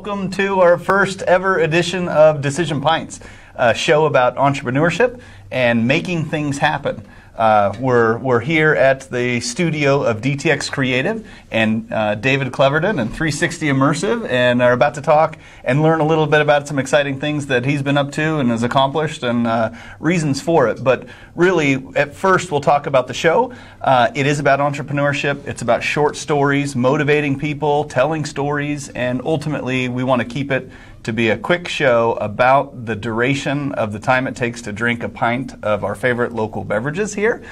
welcome to our first ever edition of Decision Pints, a show about entrepreneurship and making things happen. We're here at the studio of DTX Creative and David Cleverton and 360 Immersive, and are about to talk and learn a little bit about some exciting things that he's been up to and has accomplished and reasons for it. But really, at first, we'll talk about the show. It is about entrepreneurship. It's about short stories, motivating people, telling stories, and ultimately, we want to keep it to be a quick show about the duration of the time it takes to drink a pint of our favorite local beverages here.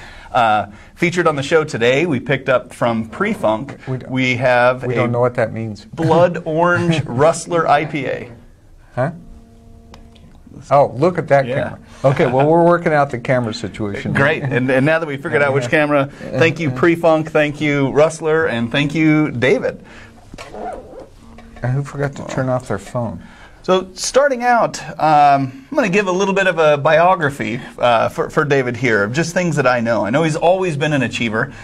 Featured on the show today, we picked up from Pre-Funk. We don't know what that means. Blood Orange Rustler IPA. Huh? Oh, look at that camera. Okay, well, we're working out the camera situation. Great, and now that we figured out which camera, thank you Pre-Funk, thank you Rustler, and thank you David. And who forgot to turn off their phone? So starting out, I'm going to give a little bit of a biography for David here, of just things that I know. I know he's always been an achiever.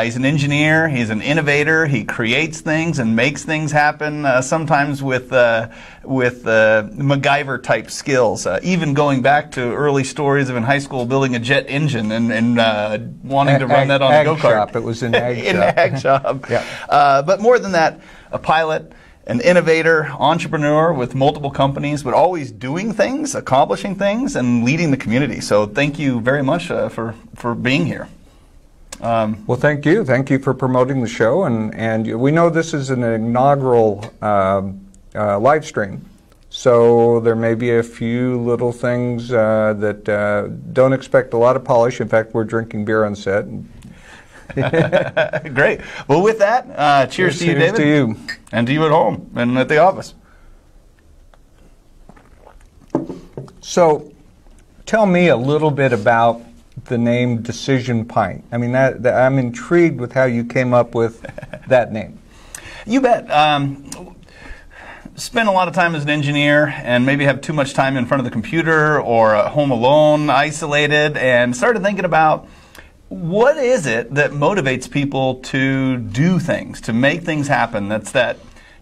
He's an engineer, he's an innovator, he creates things and makes things happen, sometimes with MacGyver-type skills, even going back to early stories of in high school building a jet engine and wanting to run that on a go-kart. It was an ag shop. In an ag shop. Yeah. But more than that, a pilot, an innovator, entrepreneur with multiple companies, but always doing things, accomplishing things, and leading the community. So thank you very much for being here. Well, thank you. Thank you for promoting the show. And we know this is an inaugural live stream. So there may be a few little things that don't expect a lot of polish. In fact, we're drinking beer on set. Great. Well, with that, cheers to you, David. Cheers to you. And to you at home and at the office. So, tell me a little bit about the name Decision Pint. I mean, I'm intrigued with how you came up with that name. You bet. Spent a lot of time as an engineer and maybe have too much time in front of the computer or at home alone, isolated, and started thinking about what is it that motivates people to do things, to make things happen? That's that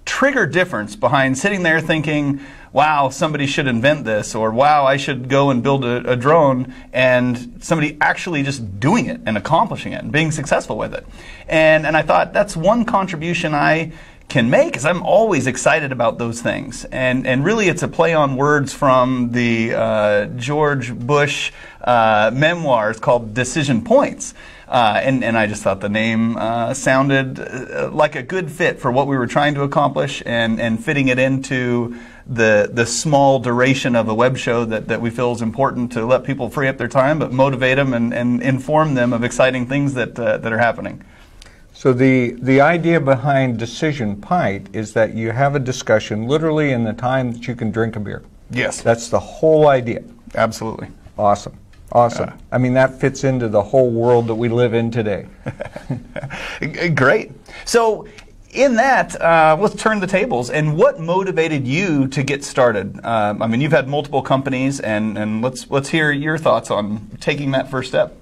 trigger difference behind sitting there thinking, wow, somebody should invent this, or wow, I should go and build a drone, and somebody actually just doing it and accomplishing it and being successful with it. And I thought that's one contribution I can make, because I'm always excited about those things. And really it's a play on words from the George Bush memoirs called Decision Points. And I just thought the name sounded like a good fit for what we were trying to accomplish, and fitting it into the small duration of a web show that we feel is important to let people free up their time, but motivate them and inform them of exciting things that are happening. So the idea behind Decision Pint is that you have a discussion literally in the time that you can drink a beer. Yes. That's the whole idea. Absolutely. Awesome. Awesome. I mean, that fits into the whole world that we live in today. Great. So in that, let's turn the tables. And what motivated you to get started? I mean, you've had multiple companies, and let's hear your thoughts on taking that first step.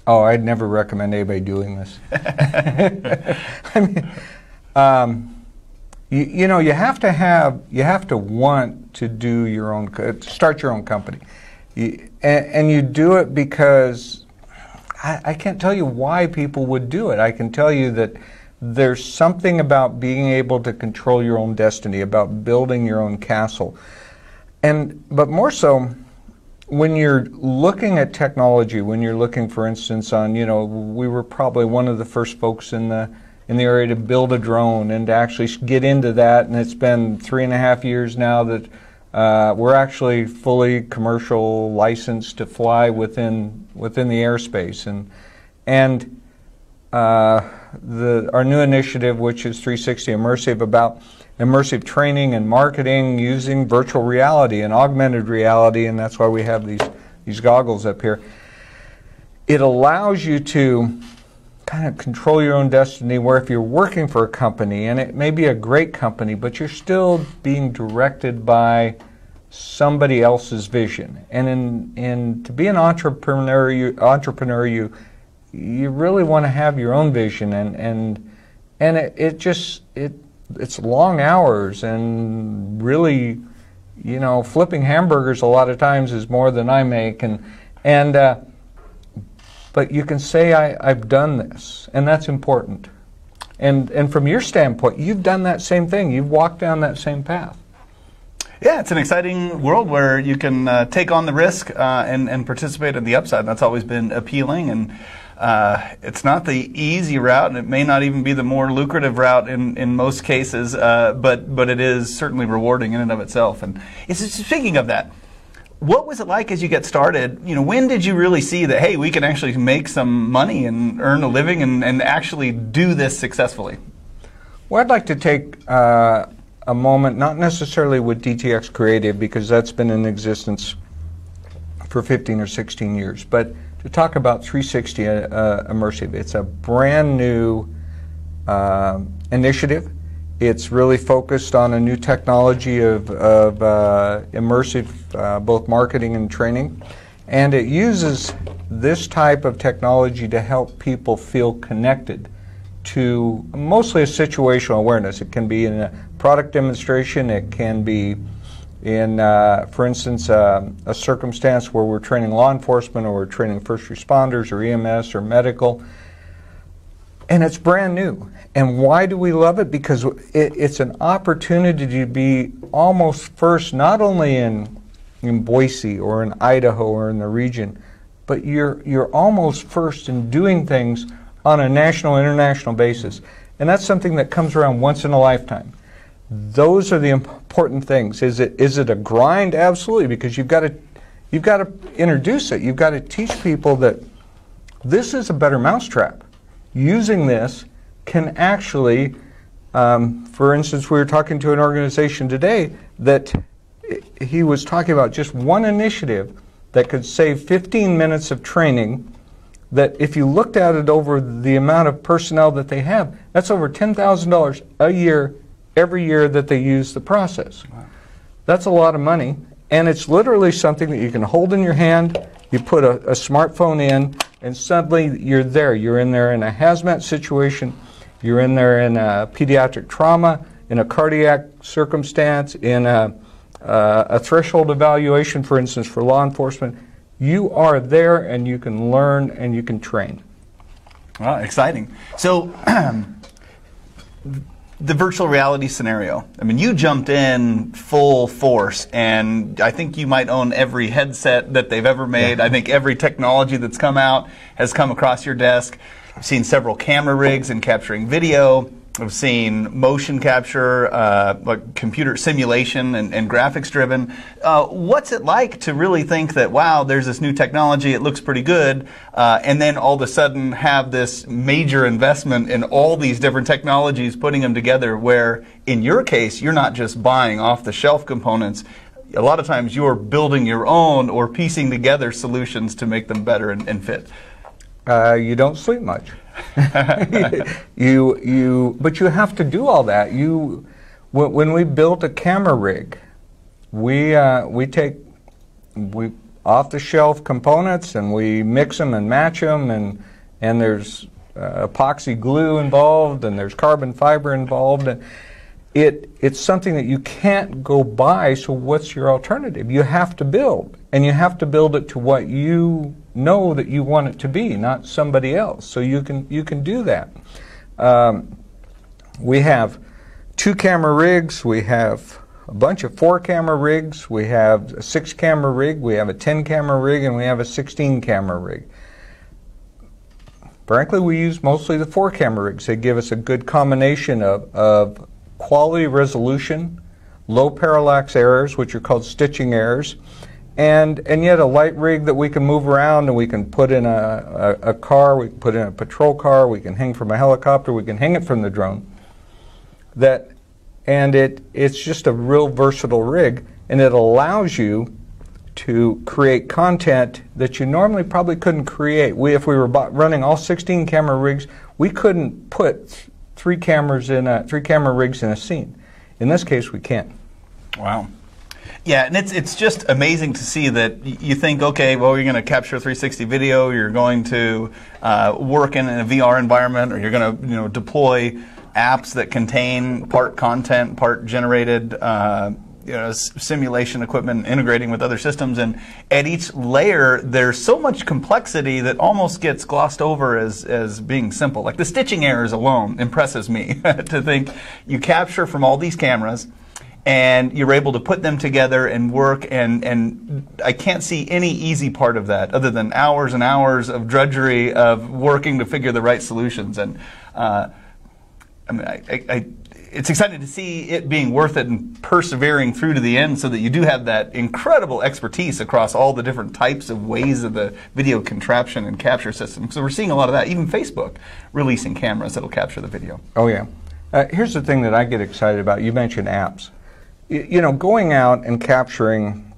Oh, I'd never recommend anybody doing this. I mean, you know, you have to want to do your own, start your own company, and you do it because I can't tell you why people would do it. I can tell you that there's something about being able to control your own destiny, about building your own castle, but more so, when you're looking at technology, when you're looking, for instance, on, you know, we were probably one of the first folks in the area to build a drone and to actually get into that, and it's been 3.5 years now that we're actually fully commercial licensed to fly within the airspace, and our new initiative, which is 360 Immersive, about immersive training and marketing using virtual reality and augmented reality, and that's why we have these goggles up here. It allows you to kind of control your own destiny, where if you're working for a company, and it may be a great company, but you're still being directed by somebody else's vision. And to be an entrepreneur, you really want to have your own vision, and it it's long hours, and really, you know, flipping hamburgers a lot of times is more than I make, but you can say I've done this, and that's important. And from your standpoint, you've done that same thing. You've walked down that same path. Yeah, it's an exciting world where you can take on the risk and participate in the upside. That's always been appealing, and it's not the easy route, and it may not even be the more lucrative route in most cases, but it is certainly rewarding in and of itself. And speaking of that, what was it like as you get started? You know, when did you really see that, hey, we can actually make some money and earn a living and actually do this successfully? Well, I'd like to take a moment, not necessarily with DTX Creative, because that's been in existence for 15 or 16 years, but to talk about 360 Immersive. It's a brand new initiative. It's really focused on a new technology of immersive, both marketing and training. And it uses this type of technology to help people feel connected to mostly a situational awareness. It can be in a product demonstration. It can be in, for instance, a circumstance where we're training law enforcement, or we're training first responders or EMS or medical. And it's brand new. And why do we love it? Because it's an opportunity to be almost first, not only in Boise or in Idaho or in the region, but you're almost first in doing things on a national, international basis. And that's something that comes around once in a lifetime. Those are the important things. Is it a grind? Absolutely, because you've got to introduce it. You've got to teach people that this is a better mousetrap. Using this can actually, for instance, we were talking to an organization today that he was talking about just one initiative that could save 15 minutes of training, that if you looked at it over the amount of personnel that they have, that's over $10,000 a year, every year that they use the process. Wow. That's a lot of money, and it's literally something that you can hold in your hand, you put a smartphone in, and suddenly you're there. You're in there in a hazmat situation, you're in there in a pediatric trauma, in a cardiac circumstance, in a threshold evaluation, for instance, for law enforcement. You are there, and you can learn and you can train. Well, exciting. So the virtual reality scenario, I mean, you jumped in full force, and I think you might own every headset that they've ever made. Yeah. I think every technology that's come out has come across your desk. I've seen several camera rigs in capturing video. I've seen motion capture, like computer simulation and graphics driven. What's it like to really think that, wow, there's this new technology, it looks pretty good, and then all of a sudden have this major investment in all these different technologies, putting them together, where in your case, you're not just buying off-the-shelf components. A lot of times you're building your own or piecing together solutions to make them better and fit. You don't sleep much. But you have to do all that. When we built a camera rig, we take off-the-shelf components and we mix them and match them, and there's epoxy glue involved, and there's carbon fiber involved, and it's something that you can't go buy. So what's your alternative? You have to build, and you have to build it to what you know that you want it to be, not somebody else. So you can do that. We have 2 camera rigs. We have a bunch of 4 camera rigs. We have a 6 camera rig. We have a 10 camera rig, and we have a 16 camera rig. Frankly, we use mostly the 4 camera rigs. They give us a good combination of quality resolution, low parallax errors, which are called stitching errors, and yet a light rig that we can move around, and we can put in a car, we can put in a patrol car, we can hang from a helicopter, we can hang it from the drone. It's just a real versatile rig, and it allows you to create content that you normally probably couldn't create. If we were running all 16 camera rigs, we couldn't put 3 camera rigs in a scene. In this case, we can. Wow. Yeah, and it's just amazing to see that you think, okay, well, you're going to capture 360 video, you're going to work in a VR environment, or you're going to deploy apps that contain part content, part generated simulation equipment integrating with other systems, and at each layer there's so much complexity that almost gets glossed over as being simple. Like the stitching errors alone impresses me to think you capture from all these cameras and you're able to put them together and work, and I can't see any easy part of that other than hours and hours of drudgery of working to figure the right solutions. And it's exciting to see it being worth it and persevering through to the end so that you do have that incredible expertise across all the different types of ways of the video contraption and capture system. So we're seeing a lot of that, even Facebook releasing cameras that'll capture the video. Oh yeah. Here's the thing that I get excited about. You mentioned apps. You know, going out and capturing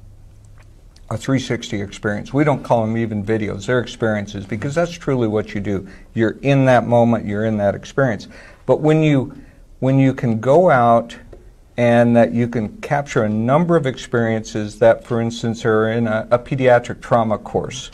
a 360 experience. We don't call them even videos. They're experiences, because that's truly what you do. You're in that moment. You're in that experience. But when you can go out and that you can capture a number of experiences that, for instance, are in a pediatric trauma course,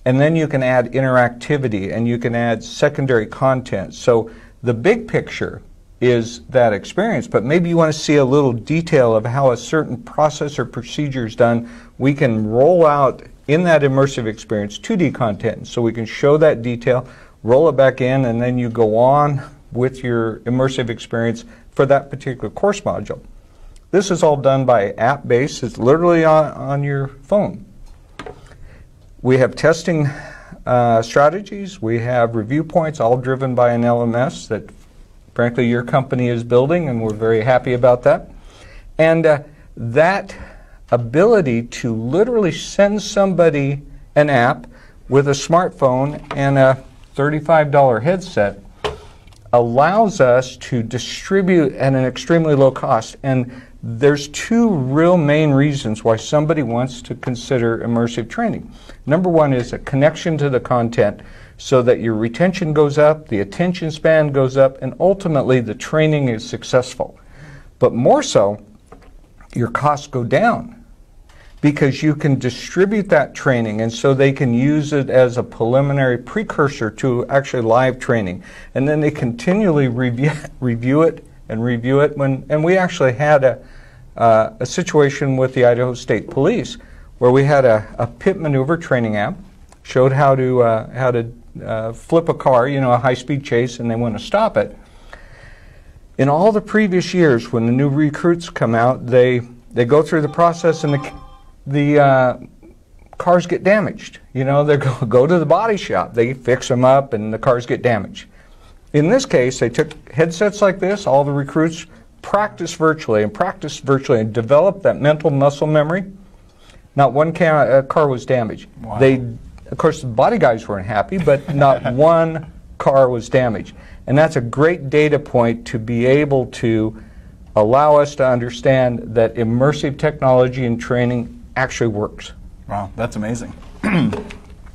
and then you can add interactivity and you can add secondary content. So the big picture is that experience, but maybe you want to see a little detail of how a certain process or procedure is done. We can roll out in that immersive experience 2D content, so we can show that detail, roll it back in, and then you go on with your immersive experience for that particular course module. This is all done by app-based. It's literally on your phone. We have testing strategies. We have review points, all driven by an LMS that, frankly, your company is building, and we're very happy about that. And that ability to literally send somebody an app with a smartphone and a $35 headset allows us to distribute at an extremely low cost. And there's two real main reasons why somebody wants to consider immersive training. Number one is a connection to the content, so that your retention goes up, the attention span goes up, and ultimately the training is successful. But more so, your costs go down, because you can distribute that training, and so they can use it as a preliminary precursor to actually live training. And then they continually review it. And we actually had a situation with the Idaho State Police where we had a pit maneuver training app, showed how to flip a car, a high-speed chase, and they want to stop it. In all the previous years, when the new recruits come out, they go through the process, and the cars get damaged. They go to the body shop, they fix them up, and the cars get damaged. In this case, they took headsets like this. All the recruits practiced virtually and developed that mental muscle memory. Not one car was damaged. Wow. Of course, the body guys weren't happy, but not one car was damaged. And that's a great data point to be able to allow us to understand that immersive technology and training actually works. Wow, that's amazing.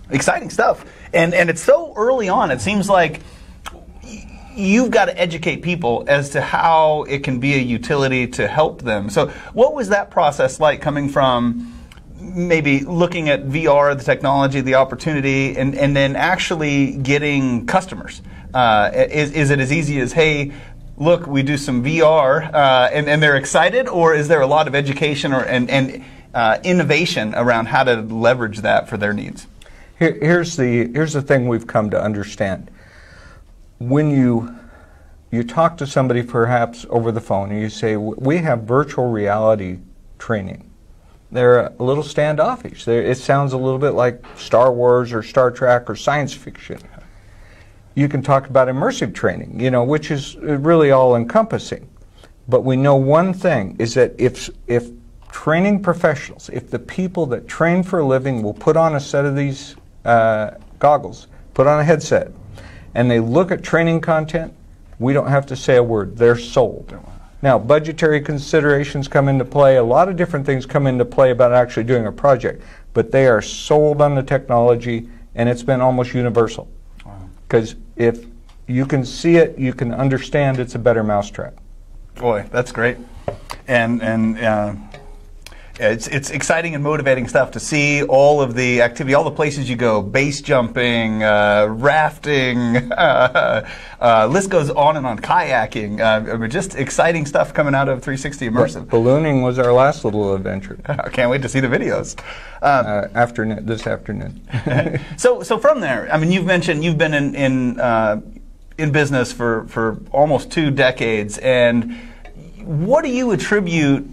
Exciting stuff. And it's so early on. It seems like you've got to educate people as to how it can be a utility to help them. So what was that process like, coming from maybe looking at VR, the technology, the opportunity, and then actually getting customers? Is it as easy as, hey, look, we do some VR, and they're excited, or is there a lot of education and innovation around how to leverage that for their needs? Here's the thing we've come to understand. When you talk to somebody perhaps over the phone and you say, we have virtual reality training, they're a little standoffish. It sounds a little bit like Star Wars or Star Trek or science fiction. You can talk about immersive training, which is really all-encompassing. But we know one thing, is that if training professionals, if the people that train for a living will put on a set of these goggles, put on a headset, and they look at training content, we don't have to say a word. They're sold. Now, budgetary considerations come into play. A lot of different things come into play about actually doing a project. But they are sold on the technology, and it's been almost universal. Because if you can see it, you can understand it's a better mousetrap. Boy, that's great. And It's exciting and motivating stuff to see all of the activity, all the places you go, base jumping, rafting, list goes on and on, kayaking. Just exciting stuff coming out of 360 Immersive. Ballooning was our last little adventure. I can't wait to see the videos. This afternoon. So from there, I mean, you've mentioned you've been in business for almost 2 decades, and what do you attribute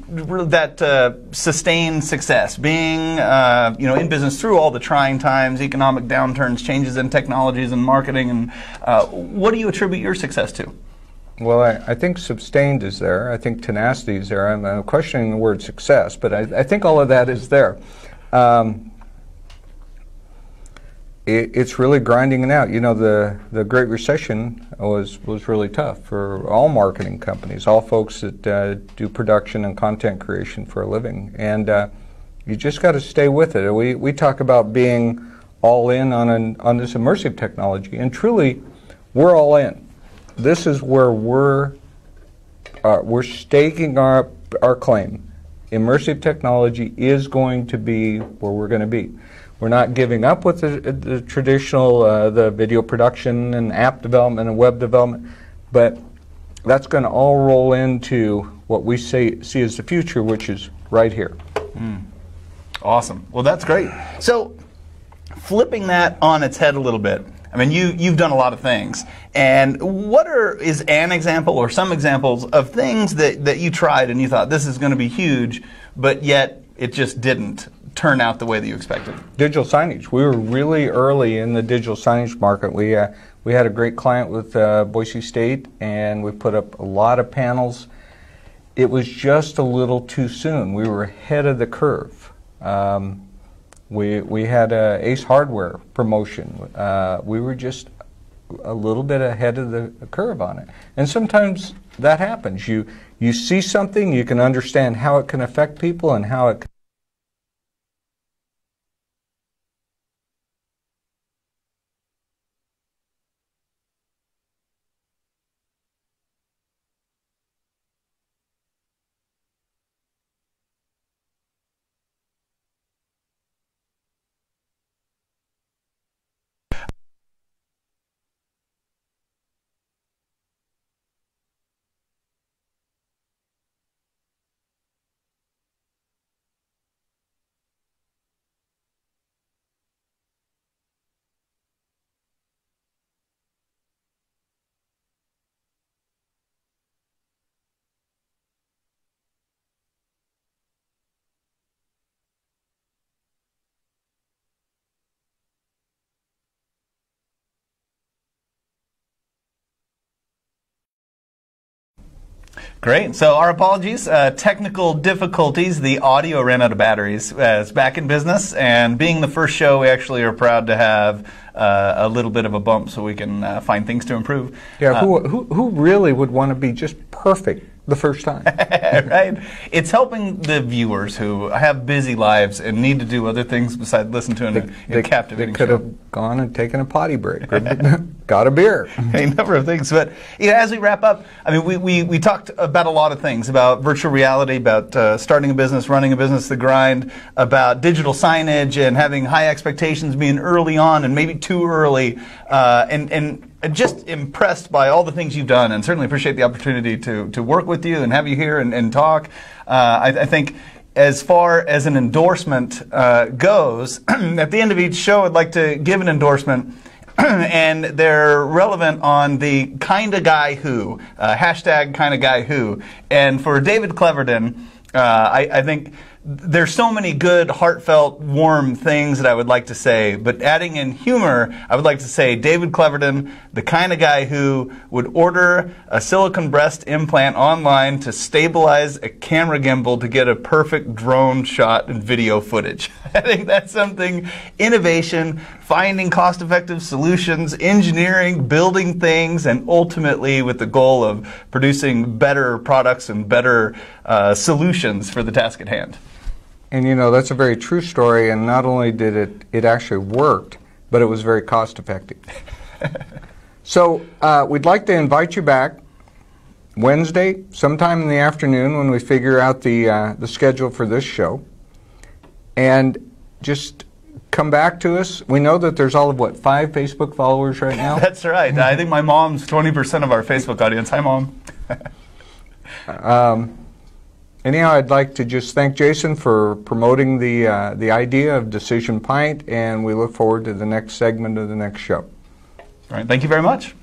that sustained success, being in business through all the trying times, economic downturns, changes in technologies and marketing, and what do you attribute your success to? Well, I think sustained is there. I think tenacity is there. I'm questioning the word success, but I think all of that is there. It's really grinding it out. You know, the Great Recession was really tough for all marketing companies, all folks that do production and content creation for a living. And you just got to stay with it. We talk about being all in on this immersive technology, and truly, we're all in. This is where we're staking our claim. Immersive technology is going to be where we're going to be. We're not giving up with the traditional the video production and app development and web development, but that's going to all roll into what we see as the future, which is right here. Awesome. Well, that's great. So, flipping that on its head a little bit, I mean, you've done a lot of things, and is an example or some examples of things that you tried and you thought this is going to be huge, but yet it just didn't turn out the way that you expected? Digital signage. We were really early in the digital signage market. We had a great client with Boise State, and we put up a lot of panels. It was just a little too soon. We were ahead of the curve. We had a Ace Hardware promotion. We were just a little bit ahead of the curve on it. And sometimes that happens. You see something, you can understand how it can affect people and how it can Great. So our apologies. Technical difficulties. The audio ran out of batteries. It's back in business, and being the first show, we actually are proud to have a little bit of a bump so we can find things to improve. Yeah, who really would want to be just perfect the first time? Right. It's helping the viewers who have busy lives and need to do other things besides listen to a captivating show. They could have gone and taken a potty break or got a beer. A number of things. But as we wrap up, I mean, we talked about a lot of things, about virtual reality, about starting a business, running a business, the grind, about digital signage and having high expectations, being early on and maybe too early, and just impressed by all the things you've done, and certainly appreciate the opportunity to work with you and have you here and talk. I think as far as an endorsement goes, at the end of each show, I'd like to give an endorsement, and they're relevant on the kinda guy who, hashtag kinda guy who. And for David Cleverdon, I think there's so many good, heartfelt, warm things that I would like to say, but adding in humor, I would like to say David Cleverdon, the kind of guy who would order a silicone breast implant online to stabilize a camera gimbal to get a perfect drone shot and video footage. I think that's something, innovation, finding cost-effective solutions, engineering, building things, and ultimately with the goal of producing better products and better solutions for the task at hand. And you know, that's a very true story, and not only did it actually worked, but it was very cost effective. So we'd like to invite you back Wednesday, sometime in the afternoon, when we figure out the schedule for this show. And just come back to us. We know that there's all of, what, 5 Facebook followers right now? That's right. I think my mom's 20% of our Facebook audience. Hi, Mom. Anyhow, I'd like to just thank Jason for promoting the idea of Decision Pint, and we look forward to the next segment of the next show. All right. Thank you very much.